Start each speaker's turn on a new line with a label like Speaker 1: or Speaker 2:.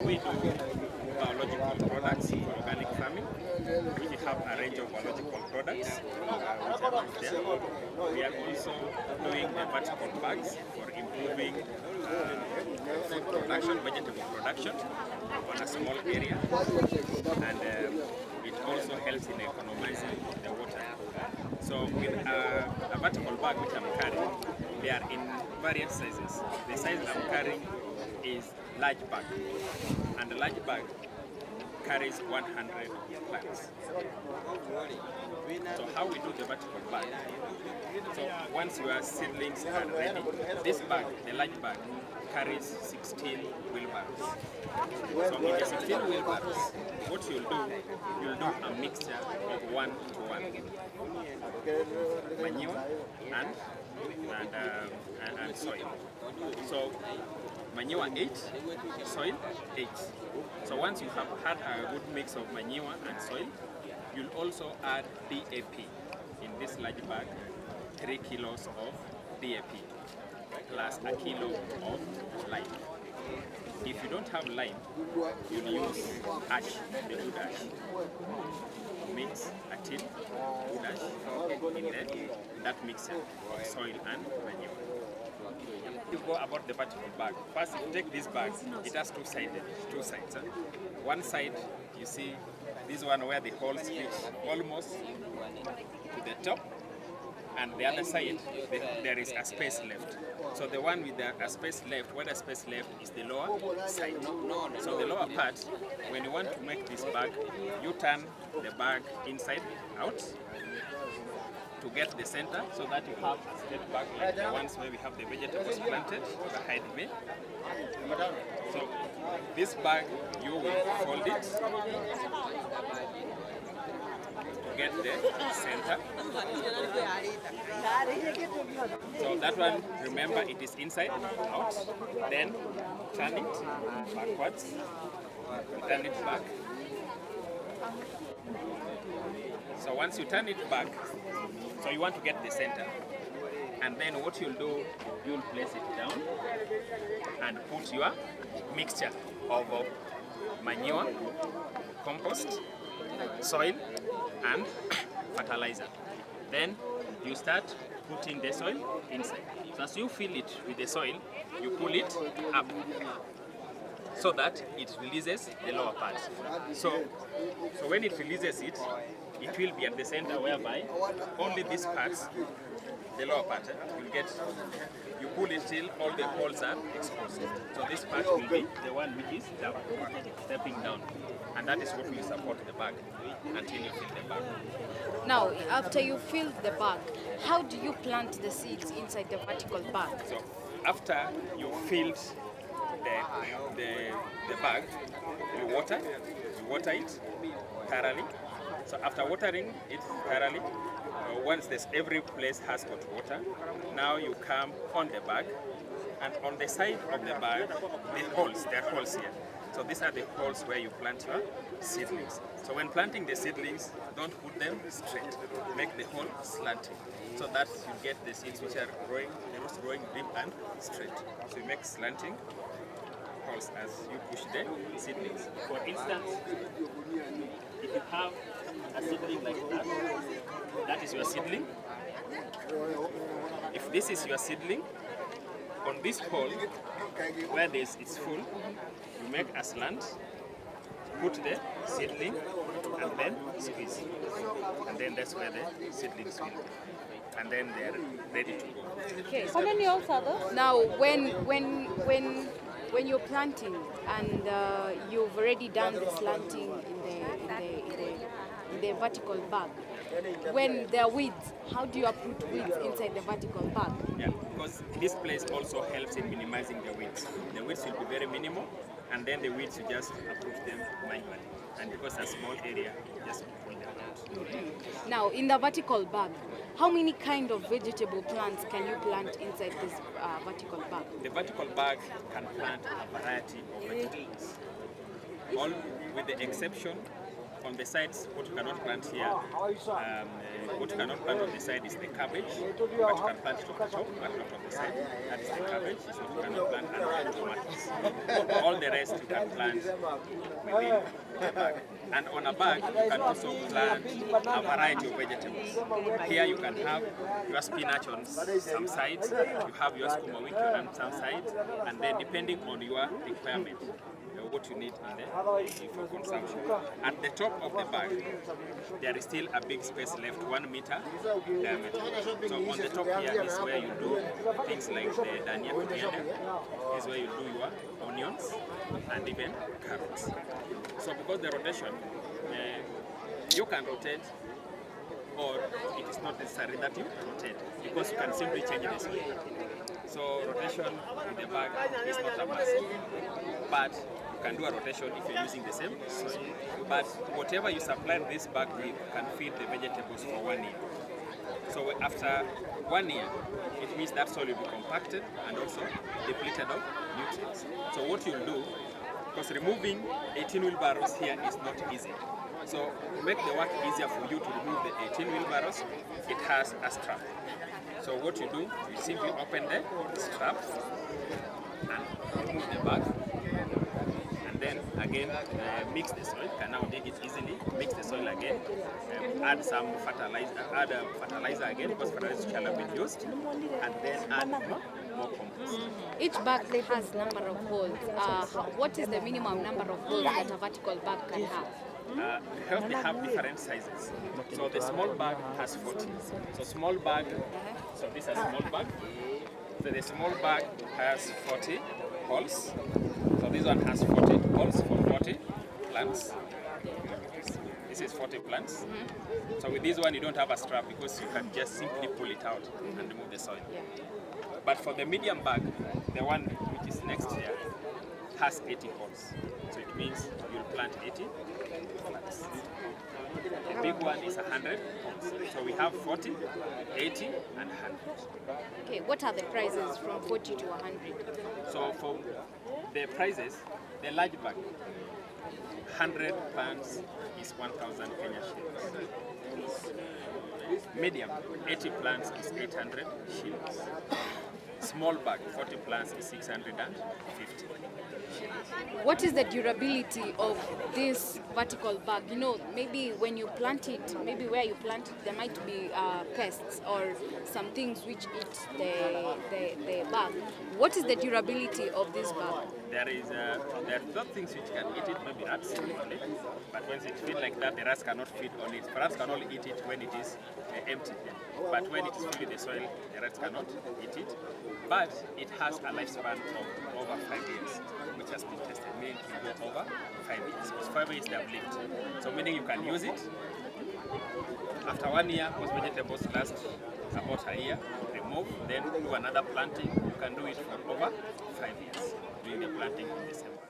Speaker 1: we do biological products for organic farming. We have a range of biological products which are out there. We are also doing the vertical bags for improving food production, vegetable production on a small area, and it also helps in economizing the water. So with a vertical bag which I'm carrying, they are in various sizes. The size I'm carrying is large bag, and the large bag carries 100 plants. So how we do the vertical bag? So once your seedlings are ready, this bag, the large bag, carries 16 wheelbarrows. So in the 16 wheelbarrows, what you'll do a mixture of 1-to-1 manure and soil. So manure 8, soil 8. So once you have had a good mix of manure and soil, you'll also add DAP in this large bag, 3 kilos of DAP plus a kilo of lime. If you don't have lime, you'll use ash, the wood ash. Mix a tin wood ash in that mixture of soil and manure. You go about the vertical bag. First, if you take this bag, it has two sides. One side, you see this one where the holes reach almost to the top, and the other side, there is a space left. So the one with a space left, where the space left is the lower side. So the lower part, when you want to make this bag, you turn the bag inside out to get the center, so that you have a straight bag like the ones where we have the vegetables planted behind me. So this bag, you will fold it to get the center. So that one, remember, it is inside out. Then turn it backwards, turn it back. So once you turn it back, so you want to get the center, and then what you'll do, you'll place it down and put your mixture of manure, compost, soil and fertilizer. Then you start putting the soil inside. So as you fill it with the soil, you pull it up so that it releases the lower part. So when it releases it, it will be at the center, whereby only this part, the lower part, will get, you pull it till all the holes are exposed. So this part will be the one which is stepping down, and that is what will support the bag until you fill the bag.
Speaker 2: Now, after you fill the bag, how do you plant the seeds inside the vertical bag?
Speaker 1: So after you filled the bag, you water it thoroughly. So after watering it thoroughly, once every place has got water, now you come on the bag, and on the side of the bag, there are holes here. So these are the holes where you plant your seedlings. So when planting the seedlings, don't put them straight. Make the hole slanting, so that you get the seeds which are growing, the roots growing deep and straight. So you make slanting holes as you push the seedlings. For instance, if you have a seedling like that, that is your seedling. If this is your seedling, on this hole where it's full, you make a slant, put the seedling, and then squeeze. And then that's where the seedlings will be. And then they're ready to go.
Speaker 2: Okay.
Speaker 3: How many holes are there?
Speaker 2: Now, when you're planting and you've already done the slanting in the vertical bag, when there are weeds, how do you uproot weeds inside the vertical bag?
Speaker 1: Yeah, because this place also helps in minimizing the weeds. The weeds will be very minimal, and then the weeds, you just uproot them manually. And because it's a small area, you just pull them out.
Speaker 2: Now, in the vertical bag, how many kind of vegetable plants can you plant inside this vertical bag?
Speaker 1: The vertical bag can plant a variety of vegetables, all with the exception on the sides, what you cannot plant here, what you cannot plant on the side is the cabbage, but you can plant it on the top, but not on the side. That is the cabbage, is what you cannot plant, and tomatoes. All the rest you can plant within the bag. And on a bag, you can also plant a variety of vegetables. Here you can have your spinach on some sides, you have your sukuma wiki on some sides, and then depending on your requirement, what you need in there for consumption. At the top of the bag, there is still a big space left, 1 meter diameter. So on the top here is where you do things like the dania coriander, is where you do your onions and even carrots. So because the rotation, you can rotate, or it is not necessary that you rotate, because you can simply change the soil. So rotation in the bag is not a must, but you can do a rotation if you're using the same soil. But whatever you supply this bag with can feed the vegetables for 1 year. So after 1 year, it means that soil will be compacted and also depleted of nutrients. So what you'll do, because removing 18 wheelbarrows here is not easy. So to make the work easier for you to remove the 18 wheelbarrows, it has a strap. So what you do, you simply open the strap and remove the bag, and then again mix the soil. You can now dig it easily, mix the soil again, add some fertilizer again, because fertilizer shall have been used, and then add more compost.
Speaker 2: Each bag has number of holes. What is the minimum number of holes that a vertical bag can have?
Speaker 1: They have different sizes. So the small bag has 40. So small bag, so this is a small bag. So the small bag has 40 holes. So this one has 40 holes for 40 plants. This is 40 plants. So with this one you don't have a strap, because you can just simply pull it out and remove the soil. But for the medium bag, the one which is next here, has 80 holes. So it means you'll plant 80 plants. The big one is 100 holes. So we have 40, 80, and 100.
Speaker 2: Okay, what are the prices from 40 to 100?
Speaker 1: So for the prices, the large bag, 100 plants is 1,000 Kenya shillings. Medium, 80 plants is 800 shillings. Small bag, 40 plants is 650.
Speaker 2: What is the durability of this vertical bag? You know, maybe when you plant it, maybe where you plant it, there might be pests or some things which eat the bag. What is the durability of this bag?
Speaker 1: There are not things which can eat it, maybe rats on it, but once it feels like that, the rats cannot feed on it. Rats can only eat it when it is empty. But when it is filled with the soil, the rats cannot eat it. But it has a lifespan of over 5 years, which has been tested, meaning it will go over 5 years. Because 5 years they have lived. So meaning you can use it. After 1 year, most vegetables last about a year, remove, then do another planting. You can do it for over 5 years, doing the planting in December.